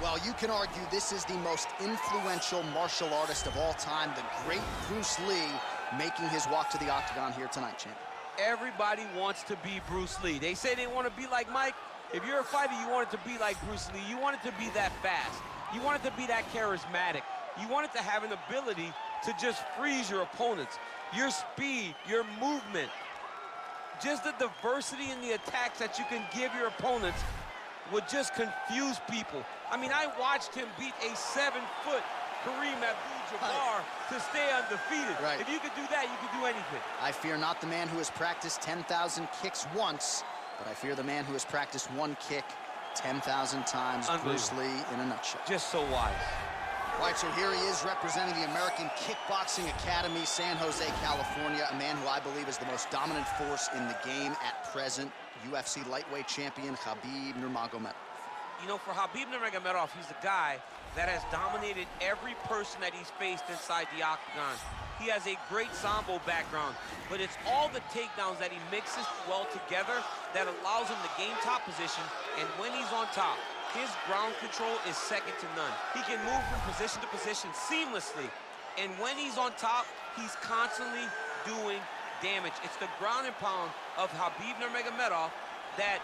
Well, you can argue this is the most influential martial artist of all time, the great Bruce Lee, making his walk to the octagon here tonight, champ. Everybody wants to be Bruce Lee. They say they want to be like Mike. If you're a fighter, you want it to be like Bruce Lee. You want it to be that fast. You want it to be that charismatic. You want it to have an ability to just freeze your opponents. Your speed, your movement, just the diversity in the attacks that you can give your opponents would just confuse people. I mean, I watched him beat a 7-foot Kareem Abdul-Jabbar to stay undefeated. Right. If you could do that, you could do anything. I fear not the man who has practiced 10,000 kicks once, but I fear the man who has practiced one kick 10,000 times. Bruce Lee in a nutshell. Just so wise. All right, so here he is representing the American Kickboxing Academy, San Jose, California, a man who I believe is the most dominant force in the game at present, UFC lightweight champion Khabib Nurmagomedov. You know, for Khabib Nurmagomedov, he's the guy that has dominated every person that he's faced inside the octagon. He has a great Sambo background, but it's all the takedowns that he mixes well together that allows him to gain top position, and when he's on top, his ground control is second to none. He can move from position to position seamlessly, and when he's on top, he's constantly doing damage. It's the ground and pound of Khabib Nurmagomedov that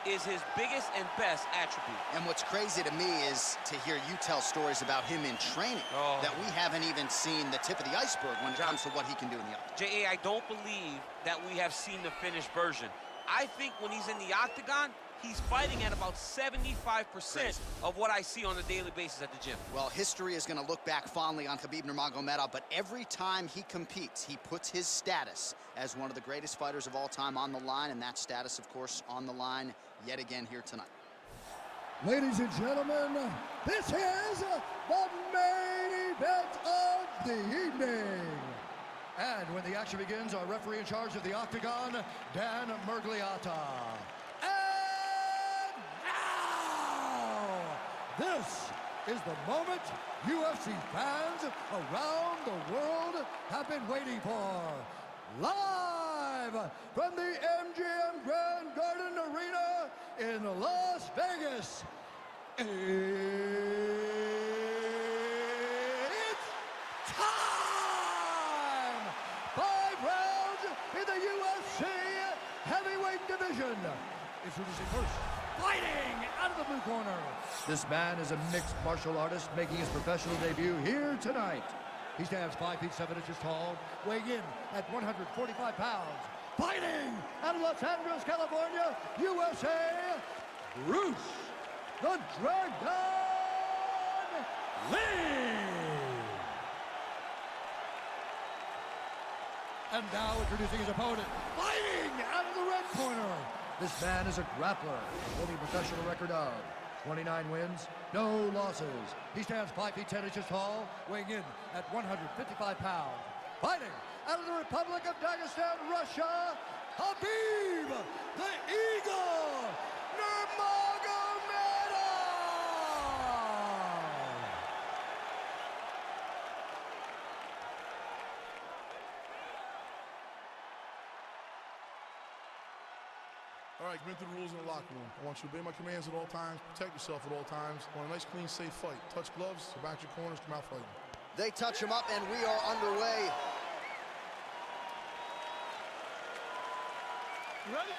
is his biggest and best attribute. And what's crazy to me is to hear you tell stories about him in training that we haven't even seen the tip of the iceberg when it comes to what he can do in the octagon. J.A., I don't believe that we have seen the finished version. I think when he's in the octagon, he's fighting at about 75% of what I see on a daily basis at the gym. Well, history is going to look back fondly on Khabib Nurmagomedov, but every time he competes, he puts his status as one of the greatest fighters of all time on the line, and that status, of course, on the line yet again here tonight. Ladies and gentlemen, this is the main event of the evening. And when the action begins, our referee in charge of the octagon, Dan Murgliata. And now, this is the moment UFC fans around the world have been waiting for. Live from the MGM Grand Garden Arena in Las Vegas. It's time! 5 rounds in the UFC heavyweight division. Introducing first, fighting out of the blue corner. This man is a mixed martial artist making his professional debut here tonight. He stands 5 feet 7 inches tall, weighing in at 145 pounds. Fighting out of Los Angeles, California, USA, Bruce the Dragon Lee. And now introducing his opponent, fighting out of the red corner. This man is a grappler, holding a professional record of 29 wins, no losses. He stands 5 feet 10 inches tall, weighing in at 155 pounds. Fighting out of the Republic of Dagestan, Russia, Khabib the Eagle Nurmagomedov. All right, commit to the rules in the locker room. I want you to obey my commands at all times, protect yourself at all times. I want a nice, clean, safe fight. Touch gloves, back your corners, come out fighting. They touch him up, and we are underway. You ready?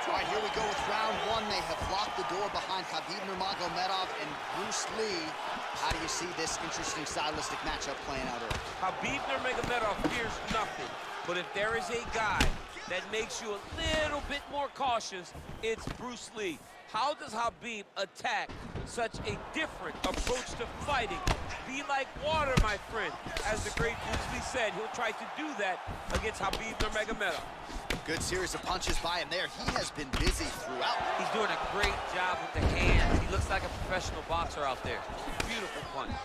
All right, here we go with round one. They have locked the door behind Khabib Nurmagomedov and Bruce Lee. How do you see this interesting stylistic matchup playing out early? Khabib Nurmagomedov fears nothing, but if there is a guy that makes you a little bit more cautious, it's Bruce Lee. How does Khabib attack such a different approach to fighting? Be like water, my friend. As the great Bruce Lee said, he'll try to do that against Khabib Nurmagomedov. Good series of punches by him there. He has been busy throughout. He's doing a great job with the hands. He looks like a professional boxer out there. Beautiful punch.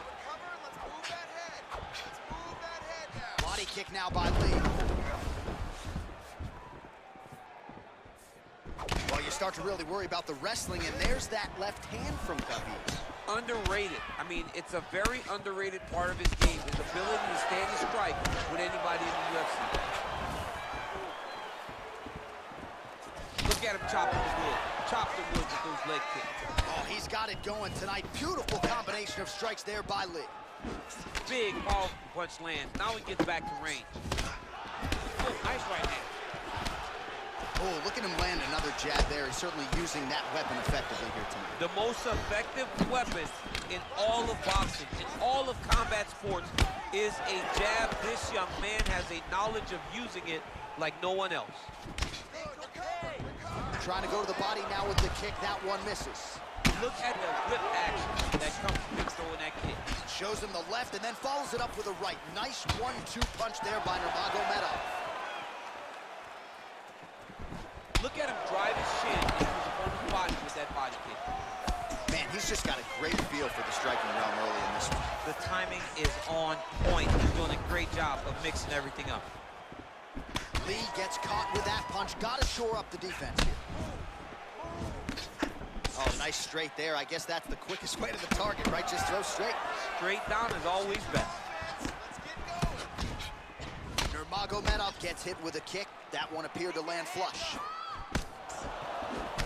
Body kick now by Lee. Well, you start to really worry about the wrestling, and there's that left hand from Khabib. Underrated. I mean, it's a very underrated part of his game, his ability to stand and strike with anybody in the UFC. Look at him chopping the wood. Chop the wood with those leg kicks. Oh, he's got it going tonight. Beautiful combination of strikes there by Lee. Big, powerful punch lands. Now he gets back to range. Oh, nice right hand. Oh, look at him land another jab there. He's certainly using that weapon effectively here tonight. The most effective weapon in all of boxing, in all of combat sports, is a jab. This young man has a knowledge of using it like no one else. Trying to go to the body now with the kick. That one misses. Look at the whip action that comes from him throwing that kick. Shows him the left and then follows it up with a right. Nice 1-2 punch there by Nurmagomedov. Look at him drive his shin into his opponent's body with that body kick. Man, he's just got a great feel for the striking realm early in this one. The timing is on point. He's doing a great job of mixing everything up. Lee gets caught with that punch. Got to shore up the defense here. Oh, nice straight there. I guess that's the quickest way to the target, right? Just throw straight. Straight down is always best. Nurmagomedov gets hit with a kick. That one appeared to land flush.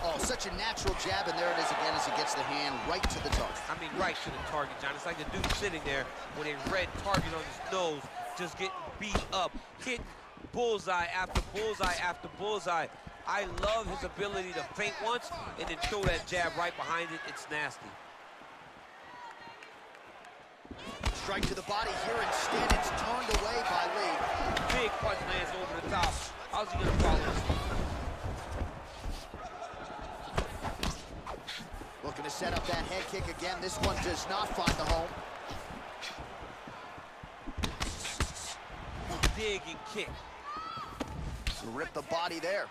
Oh, such a natural jab, and there it is again as he gets the hand right to the target. I mean, right to the target, John. It's like the dude sitting there with a red target on his nose, just getting beat up, hit bullseye after bullseye after bullseye. I love his ability to feint once and then throw that jab right behind it. It's nasty. Strike to the body here. Instead, it's turned away by Lee. Big punch lands over the top. How's he gonna follow this? Looking to set up that head kick again. This one does not find the home. Dig and kick. Rip the body there.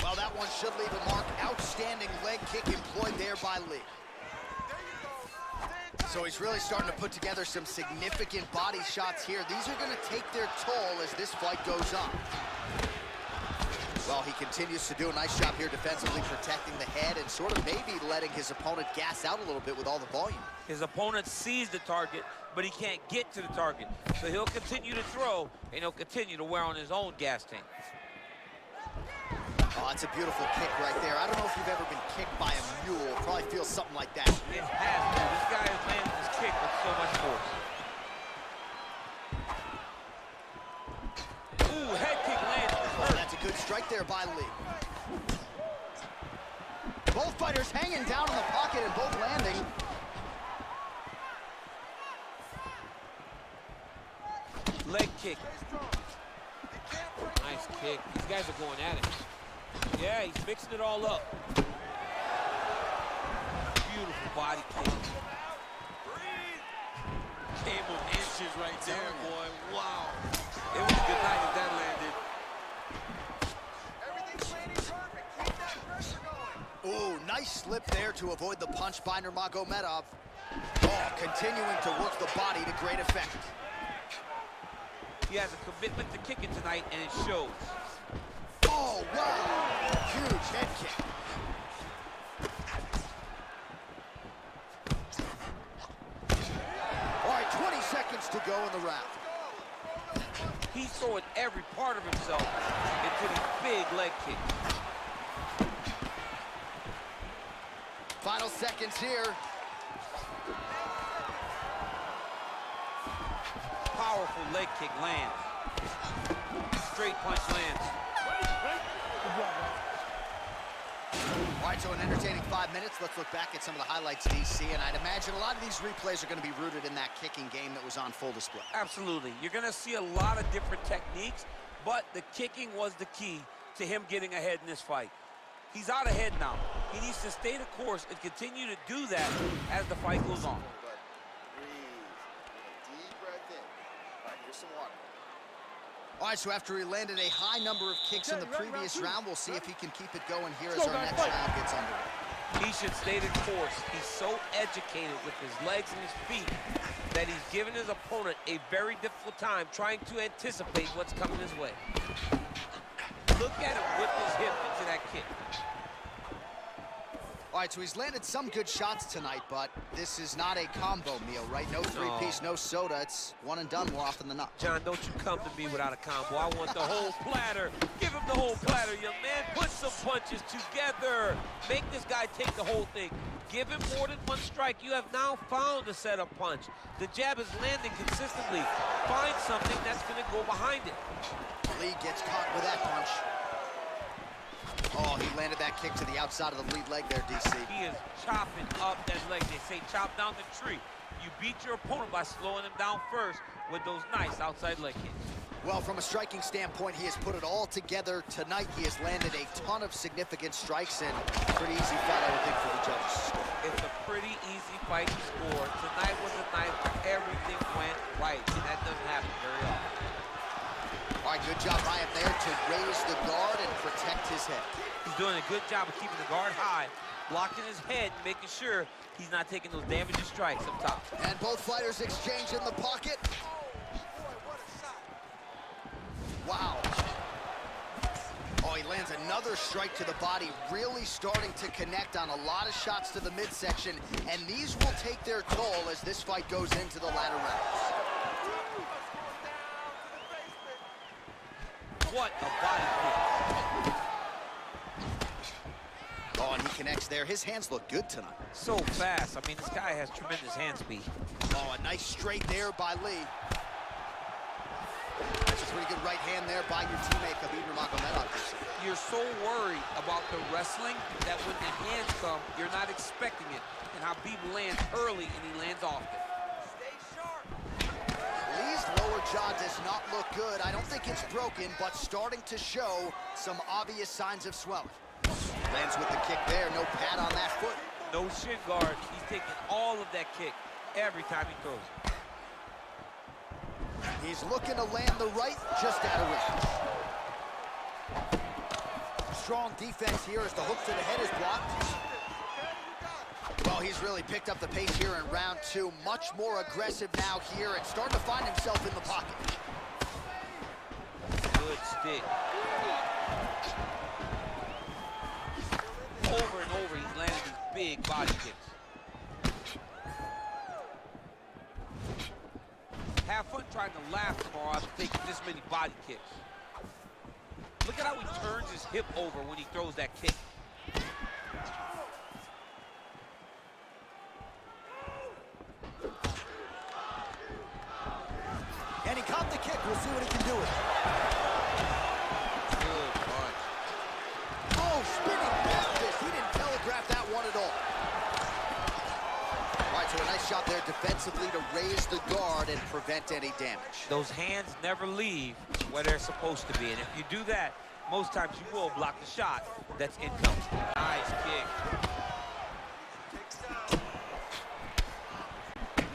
Well, that one should leave a mark. Outstanding leg kick employed there by Lee. So he's really starting to put together some significant body shots here. These are going to take their toll as this fight goes on. Well, he continues to do a nice job here defensively, protecting the head and sort of maybe letting his opponent gas out a little bit with all the volume. His opponent sees the target, but he can't get to the target. So he'll continue to throw, and he'll continue to wear on his own gas tank. Oh, that's a beautiful kick right there. I don't know if you've ever been kicked by a mule. It probably feels something like that. It has to. This guy has landed this kick with so much force. Ooh, head kick lands. Oh, that's a good strike there by Lee. Both fighters hanging down in the pocket and both landing. Leg kick. Nice kick. These guys are going at it. Yeah, he's mixing it all up. Beautiful body kick. Came with inches right there, boy. Wow. It was a good night if that landed. Everything's landing perfect. Keep that pressure going. Ooh, nice slip there to avoid the punch by Nurmagomedov. Oh, continuing to work the body to great effect. He has a commitment to kicking tonight, and it shows. Oh, wow. Huge head kick. All right, 20 seconds to go in the round. He's throwing every part of himself into these big leg kicks. Final seconds here. Powerful leg kick lands. Straight punch lands. All right, so an entertaining 5 minutes. Let's look back at some of the highlights, DC, and I'd imagine a lot of these replays are going to be rooted in that kicking game that was on full display. Absolutely. You're going to see a lot of different techniques, but the kicking was the key to him getting ahead in this fight. He's out ahead now. He needs to stay the course and continue to do that as the fight goes on. All right, so after he landed a high number of kicks in the previous round, we'll see if he can keep it going here as our next round gets underway. He should stay the course. He's so educated with his legs and his feet that he's given his opponent a very difficult time trying to anticipate what's coming his way. Look at him whip his hip into that kick. All right, so he's landed some good shots tonight, but this is not a combo meal, right? No three-piece, no soda. It's one and done more often than not. John, don't you come to me without a combo. I want the whole platter. Give him the whole platter, young man. Put some punches together. Make this guy take the whole thing. Give him more than one strike. You have now found a setup punch. The jab is landing consistently. Find something that's going to go behind it. Lee gets caught with that punch. Oh, he landed that kick to the outside of the lead leg there, DC. He is chopping up that leg. They say chop down the tree. You beat your opponent by slowing him down first with those nice outside leg kicks. Well, from a striking standpoint, he has put it all together tonight. He has landed a ton of significant strikes, and pretty easy fight, I would think, for the judges to score. It's a pretty easy fight to score. Tonight was a night where everything went right, and that doesn't happen very often. All right, good job by him there to raise the guard and protect his head. He's doing a good job of keeping the guard high, blocking his head, making sure he's not taking those damaging strikes up top. And both fighters exchange in the pocket. Wow. Oh, he lands another strike to the body, really starting to connect on a lot of shots to the midsection, and these will take their toll as this fight goes into the latter rounds. What a body kick. Oh, and he connects there. His hands look good tonight. So fast. I mean, this guy has tremendous hand speed. Oh, a nice straight there by Lee. That's a pretty good right hand there by your teammate, Khabib Nurmagomedov. You're so worried about the wrestling that when the hands come, you're not expecting it. And Khabib lands early and he lands often. Stay sharp. Lee's lower jaw does not look good. I don't think it's broken, but starting to show some obvious signs of swelling. Lands with the kick there, no pad on that foot. No shin guard. He's taking all of that kick every time he throws it. He's looking to land the right, just out of range. Strong defense here as the hook to the head is blocked. Well, he's really picked up the pace here in round two. Much more aggressive now here and starting to find himself in the pocket. Good stick. Over and over, he's landing these big body kicks. Have fun trying to laugh tomorrow after taking this many body kicks. Look at how he turns his hip over when he throws that kick. And he caught the kick. We'll see what he can do with it. Good punch. Oh, spinning back fist. He didn't telegraph that one at all. All right, so a nice shot there defensively to raise the guard and prevent any damage. Those hands never leave where they're supposed to be. And if you do that, most times you will block the shot that's incoming. Nice kick.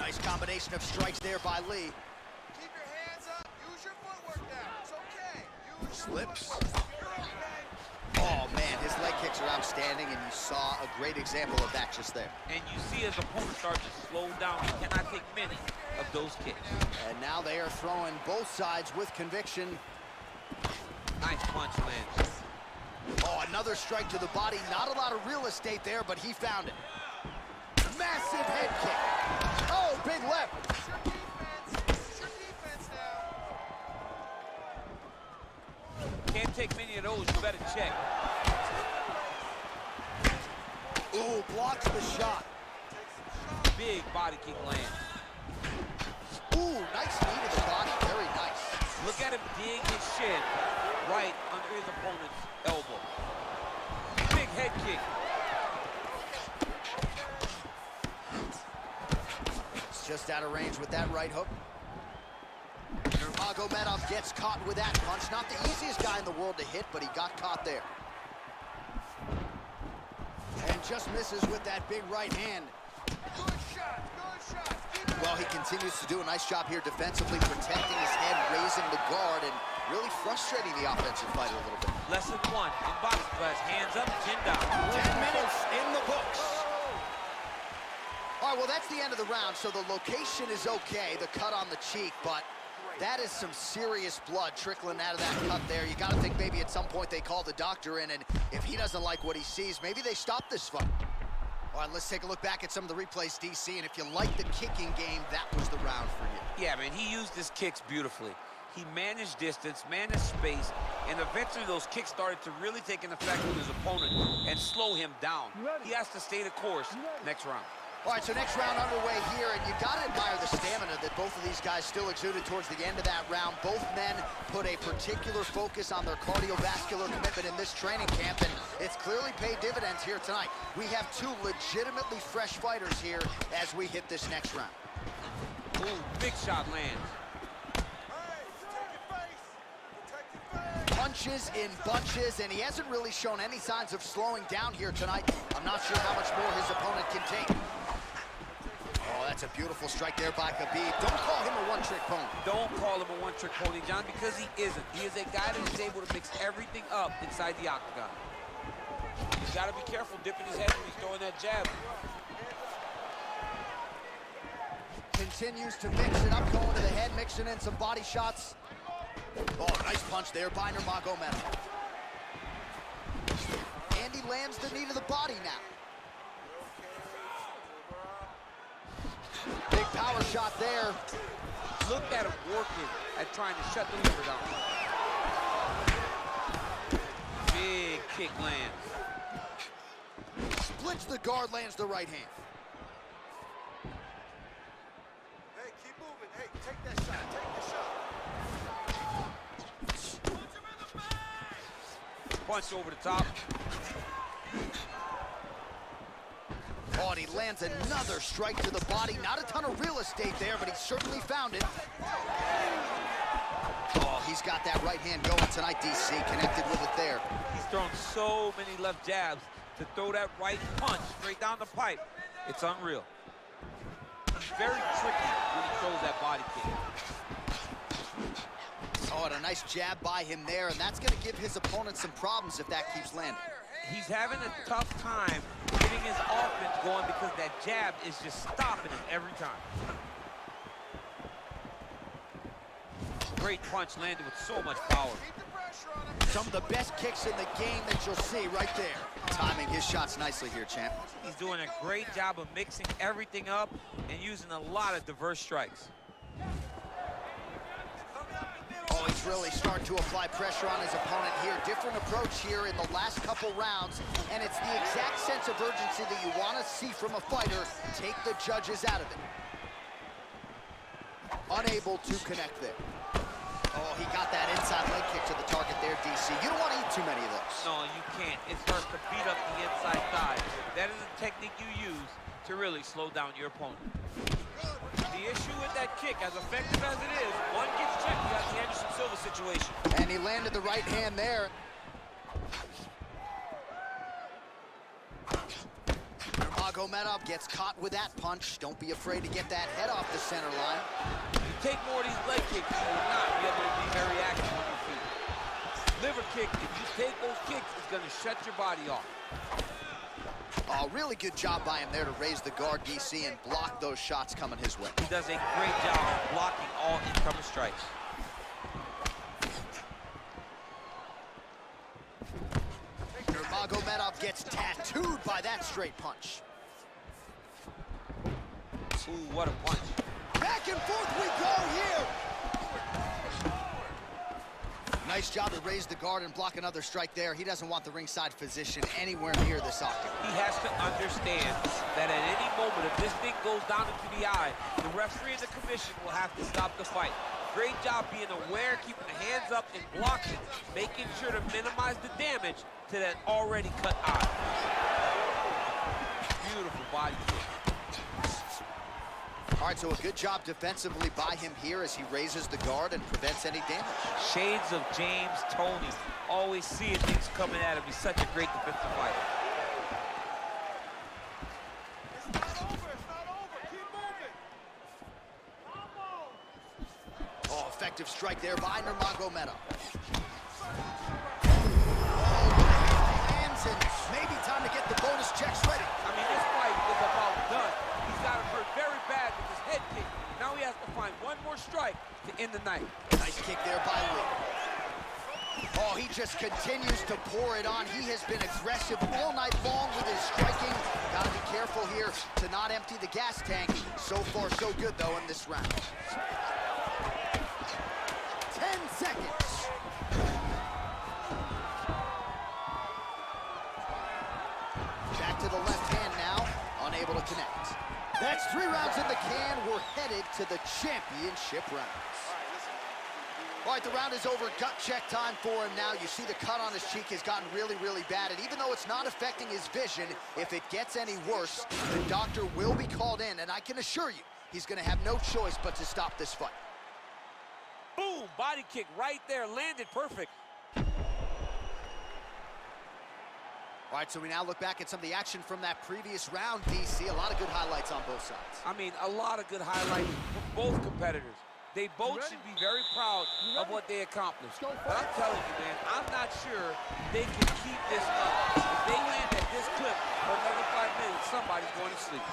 Nice combination of strikes there by Lee. Keep your hands up. Use your footwork now. It's okay. Use Slips. You're okay. Oh, man, his leg kicks are outstanding, and you saw a great example of that just there. And you see his opponent start to slow down. He cannot take many of those kicks. And now they are throwing both sides with conviction. Nice punch lands. Oh, another strike to the body. Not a lot of real estate there, but he found it. Massive head kick. Oh, big left. It's your defense now. Can't take many of those. You better check. Ooh, blocks the shot. Big body kick lands. Ooh, nice knee to the body. Very nice. Look at him dig his shin right under his opponent's elbow. Big head kick. It's just out of range with that right hook. Nurmagomedov gets caught with that punch. Not the easiest guy in the world to hit, but he got caught there. And just misses with that big right hand. Good shots. Good shots. Keep it Well, he continues to do a nice job here defensively, protecting his head, raising the guard, and really frustrating the offensive fighter a little bit. Lesson one in boxing class. Hands up, chin down. 10 minutes in the books. All right, well, that's the end of the round, so the location is okay, the cut on the cheek, but that is some serious blood trickling out of that cut there. You got to think maybe at some point they call the doctor in, and if he doesn't like what he sees, maybe they stop this fight. All right, let's take a look back at some of the replays, DC, and if you like the kicking game, that was the round for you. Yeah, man, he used his kicks beautifully. He managed distance, managed space, and eventually those kicks started to really take an effect on his opponent and slow him down. He has to stay the course next round. All right, so next round underway here, and you got to admire the stamina that both of these guys still exuded towards the end of that round. Both men put a particular focus on their cardiovascular commitment in this training camp, and it's clearly paid dividends here tonight. We have two legitimately fresh fighters here as we hit this next round. Ooh, big shot lands. Punches in bunches, and he hasn't really shown any signs of slowing down here tonight. I'm not sure how much more his opponent can take. Oh, that's a beautiful strike there by Khabib. Don't call him a one-trick pony. Don't call him a one-trick pony, John, because he isn't. He is a guy that is able to mix everything up inside the octagon. He's got to be careful dipping his head when he's throwing that jab. Continues to mix it up, going to the head, mixing in some body shots. Oh, nice punch there by Nurmagomedov. And he lands the knee to the body now. Big power shot there. Look at him working at trying to shut the liver down. Big kick lands. Splits the guard, lands the right hand. Hey, keep moving. Hey, take that shot. Take the shot. Punch over the top. Oh, and he lands another strike to the body. Not a ton of real estate there, but he certainly found it. Oh, he's got that right hand going tonight, DC. Connected with it there. He's thrown so many left jabs to throw that right punch straight down the pipe. It's unreal. He's very tricky when he throws that body kick. Oh, and a nice jab by him there, and that's going to give his opponent some problems if that keeps landing. He's having a tough time getting his offense going because that jab is just stopping him every time. Great punch landed with so much power. Some of the best kicks in the game that you'll see right there. Timing his shots nicely here, champ. He's doing a great job of mixing everything up and using a lot of diverse strikes. Oh, he's really starting to apply pressure on his opponent here. Different approach here in the last couple rounds, and it's the exact sense of urgency that you want to see from a fighter. Take the judges out of it. Unable to connect there. Oh, he got that inside leg kick to the target there, DC. You don't want to eat too many of those. No, you can't. It starts to beat up the inside thigh. That is a technique you use to really slow down your opponent. The issue with that kick, as effective as it is, one gets checked, you got the Anderson Silva situation. And he landed the right hand there. Nurmagomedov gets caught with that punch. Don't be afraid to get that head off the center line. You take more of these leg kicks, you will not be able to be very active on your feet. Liver kick, if you take those kicks, it's going to shut your body off. Oh, really good job by him there to raise the guard, DC, and block those shots coming his way. He does a great job of blocking all incoming strikes. Nurmagomedov gets tattooed by that straight punch. Ooh, what a punch. Back and forth we go here. Nice job to raise the guard and block another strike there. He doesn't want the ringside physician anywhere near this octagon. He has to understand that at any moment, if this thing goes down into the eye, the referee and the commission will have to stop the fight. Great job being aware, keeping the hands up and blocking, making sure to minimize the damage to that already cut eye. Beautiful body kick. All right, so a good job defensively by him here as he raises the guard and prevents any damage. Shades of James Toney. Always seeing things coming at him. He's such a great defensive fighter. It's not over. It's not over. Keep moving. Oh, effective strike there by Nurmagomedov. Hands, and maybe time to get the bonus checks ready. I mean, this fight is about done. He's got him hurt very bad with his head kick. Now he has to find one more strike to end the night. Nice kick there by Lee. Oh, he just continues to pour it on. He has been aggressive all night long with his striking. Gotta be careful careful here to not empty the gas tank. So far, so good, though, in this round. 10 seconds. Back to the left hand now, unable to connect. That's 3 rounds in the can. We're headed to the championship rounds. All right, the round is over. Gut check time for him now. You see the cut on his cheek has gotten really, really bad. And even though it's not affecting his vision, if it gets any worse, the doctor will be called in. And I can assure you, he's going to have no choice but to stop this fight. Boom, body kick right there, landed perfect. All right, so we now look back at some of the action from that previous round, DC. A lot of good highlights on both sides. I mean, a lot of good highlights for both competitors. They both should be very proud of what they accomplished. But I'm telling you, man, I'm not sure they can keep this up. If they land at this clip for another 5 minutes, somebody's going to sleep.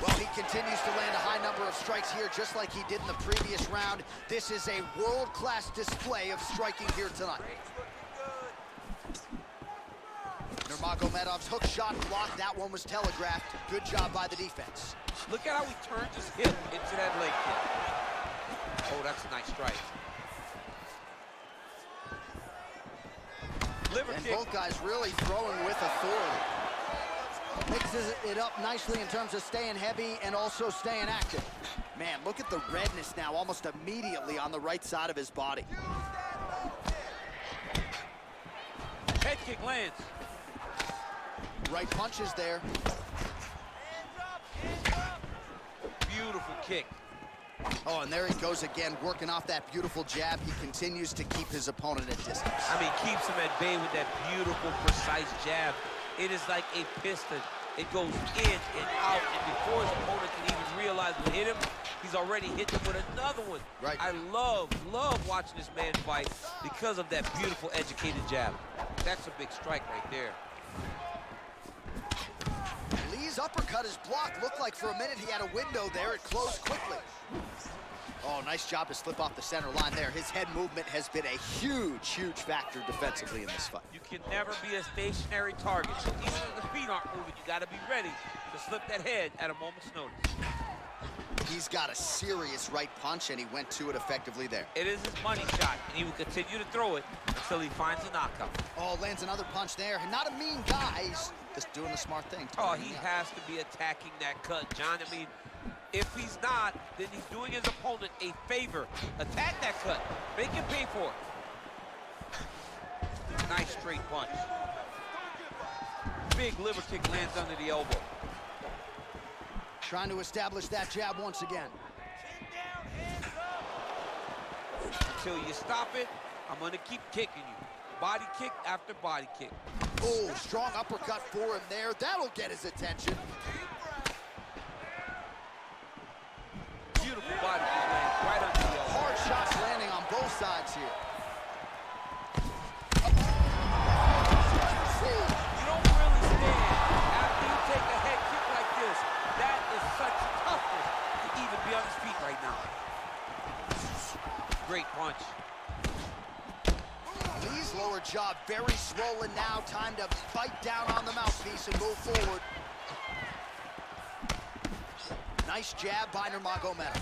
Well, he continues to land a high number of strikes here, just like he did in the previous round. This is a world-class display of striking here tonight. Nurmagomedov's hook shot blocked. That one was telegraphed. Good job by the defense. Look at how he turns his hip into that leg kick. Oh, that's a nice strike. Liver And kick. both guys really throwing with authority. Mixes it up nicely in terms of staying heavy and also staying active. Man, look at the redness now almost immediately on the right side of his body. Head kick lands. Right punches there. Beautiful kick. Oh, and there he goes again, working off that beautiful jab. He continues to keep his opponent at distance. I mean, keeps him at bay with that beautiful, precise jab. It is like a piston. It goes in and out, and before his opponent can even realize what hit him, he's already hit him with another one. Right. I love watching this man fight because of that beautiful, educated jab. That's a big strike right there. Lee's uppercut is blocked. Looked like for a minute he had a window there. It closed quickly. Oh, nice job to slip off the center line there. His head movement has been a huge, huge factor defensively in this fight. You can never be a stationary target. So even if the feet aren't moving, you got to be ready to slip that head at a moment's notice. He's got a serious right punch, and he went to it effectively there. It is his money shot, and he will continue to throw it until he finds a knockout. Oh, lands another punch there. Not a mean guy. He's just doing the smart thing. Oh, he has to be attacking that cut, John. I mean, if he's not, then he's doing his opponent a favor. Attack that cut. Make him pay for it. Nice straight punch. Big liver kick lands under the elbow. Trying to establish that jab once again. Until you stop it, I'm going to keep kicking you. Body kick after body kick. Oh, strong uppercut for him there. That'll get his attention. Beautiful body kick lands right under the elbow. Hard shots landing on both sides here. You don't really stand after you take a head kick like this. That is such toughness to even be on his feet right now. Great punch. Lee's lower jaw very swollen now. Time to bite down on the mouthpiece and move forward. Nice jab by Nurmagomedov.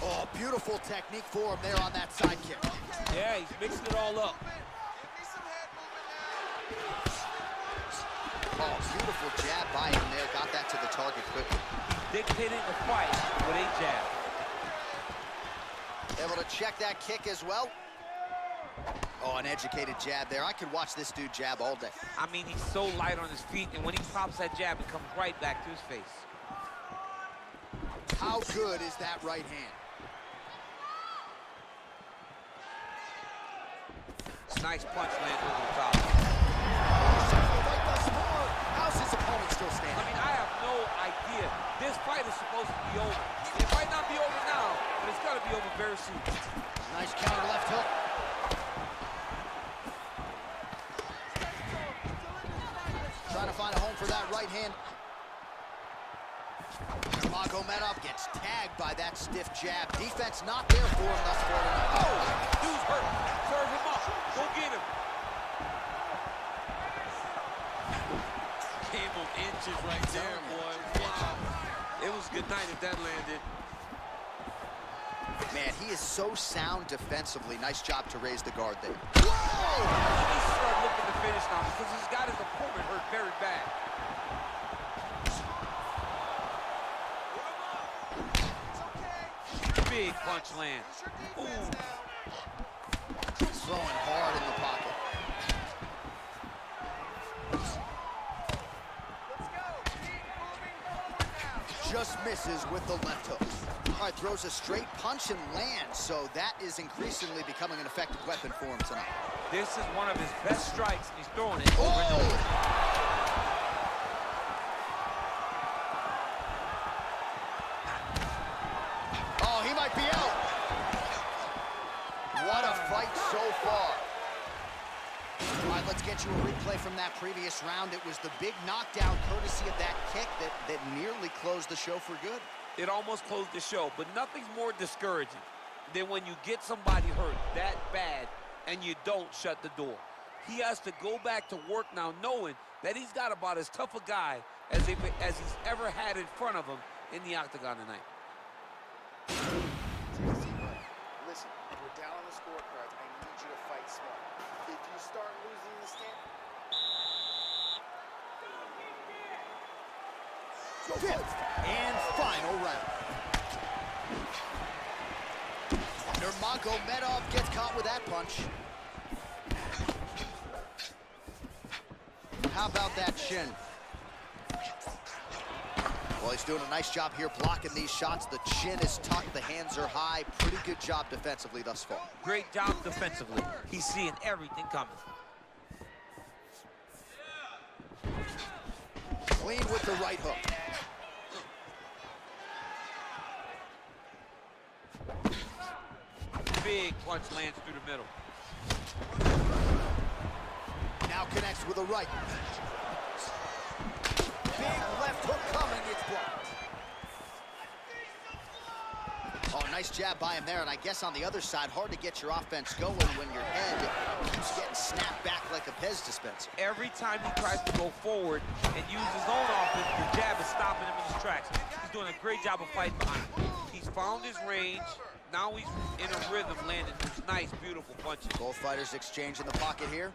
Oh, beautiful technique for him there on that side kick. Yeah, he's mixing it all up. Oh, beautiful jab by him there. Got that to the target quickly. He's dictating the fight with a jab. Able to check that kick as well. Oh, an educated jab there. I could watch this dude jab all day. I mean, he's so light on his feet, and when he pops that jab, it comes right back to his face. How good is that right hand? Nice punch lands over the top. How's his opponent still standing? I mean, I have no idea. This fight is supposed to be over. It might not be over now, but it's got to be over very soon. Nice counter left hook. Trying to find a home for that right hand. Nurmagomedov gets tagged by that stiff jab. Defense not there for him thus far tonight. Oh, dude's hurt. Serve him up. Go get him. Can't couple inches right there, boy. Wow. It was good night if that landed. Man, he is so sound defensively. Nice job to raise the guard there. Whoa! He needs to start looking to finish now because he's got his opponent hurt very bad. Big punch lands. Ooh. Throwing hard in the pocket. Just misses with the left hook. All right, throws a straight punch and lands, so that is increasingly becoming an effective weapon for him tonight. This is one of his best strikes, and he's throwing it over and over. Oh, he might be out. What a fight so far. All right, let's get you a replay from that previous round. It was the big knockdown courtesy of that kick that nearly closed the show for good. It almost closed the show, but nothing's more discouraging than when you get somebody hurt that bad and you don't shut the door. He has to go back to work now knowing that he's got about as tough a guy as he's ever had in front of him in the octagon tonight. Listen, we're down on the scorecards. I need you to fight smart. If you start losing the stand... Fifth and final round. Nurmagomedov gets caught with that punch. How about that shin? Well, he's doing a nice job here blocking these shots. The chin is tucked, the hands are high. Pretty good job defensively thus far. Great job defensively. He's seeing everything coming. Clean with the right hook. Big punch lands through the middle. Now connects with a right. Big left hook coming, it's blocked. Oh, nice jab by him there, and I guess on the other side, hard to get your offense going when your head keeps getting snapped back like a Pez dispenser. Every time he tries to go forward and use his own offense, the jab is stopping him in his tracks. He's doing a great job of fighting behind him. He's found his range. Now he's in a rhythm, landing these nice, beautiful punches. Both fighters exchange in the pocket here.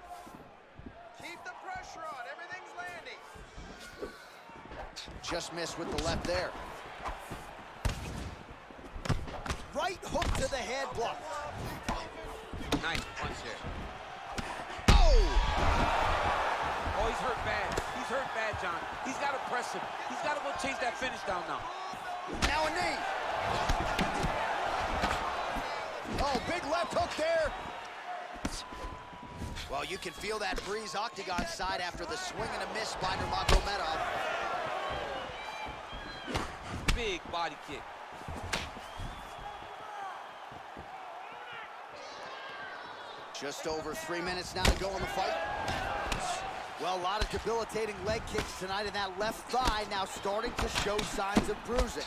Keep the pressure on. Everything's landing. Just missed with the left there. Right hook to the head, blocked. Nice punch there. Oh! Oh, he's hurt bad. He's hurt bad, John. He's got to press him. He's got to go chase that finish down now. Now a knee. Oh, big left hook there. Well, you can feel that breeze octagon side after the swing and a miss by Nurmagomedov. Big body kick. Just over 3 minutes now to go in the fight. Well, a lot of debilitating leg kicks tonight, and that left thigh now starting to show signs of bruising.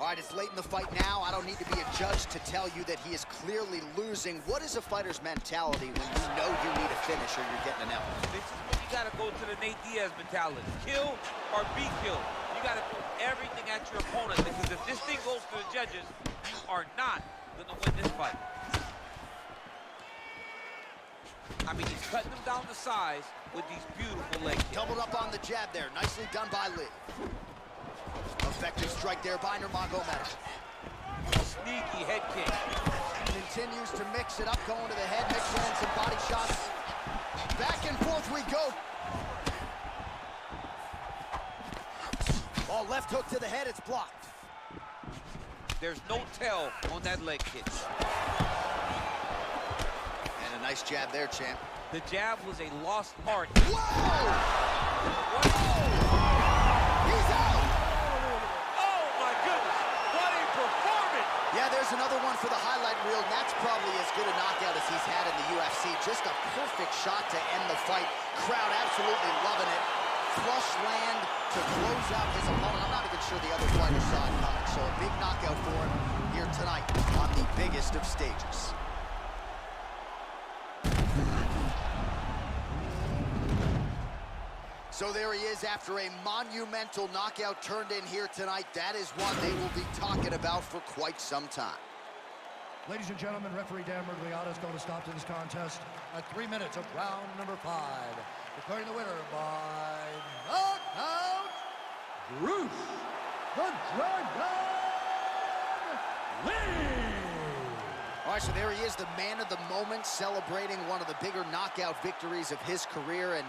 All right, it's late in the fight now. I don't need to be a judge to tell you that he is clearly losing. What is a fighter's mentality when you know you need a finish or you're getting an L? This is when you got to go to the Nate Diaz mentality. Kill or be killed. You got to throw everything at your opponent, because if this thing goes to the judges, you are not going to win this fight. I mean, he's cutting them down to size with these beautiful leg kicks. Doubled up on the jab there. Nicely done by Lee. Effective strike there by Nurmagomedov. Sneaky head kick. Continues to mix it up, going to the head, mixing in some body shots. Back and forth we go. Oh, left hook to the head, it's blocked. There's no tell on that leg kick. And a nice jab there, champ. The jab was a lost art. Whoa! Whoa! He's out! Oh, my goodness. What a performance. Yeah, there's another one for the highlight reel, and that's probably as good a knockout as he's had in the UFC. Just a perfect shot to end the fight. Crowd absolutely loving it. Flush land to close out his opponent. I'm not even sure the other fighter saw it coming. So a big knockout for him here tonight on the biggest of stages. So there he is after a monumental knockout turned in here tonight. That is one they will be talking about for quite some time. Ladies and gentlemen, referee Dan Murgliata is going to stop to this contest at 3 minutes of round number 5. Declaring the winner by knockout, Bruce the Dragon Lee! All right, so there he is, the man of the moment, celebrating one of the bigger knockout victories of his career. And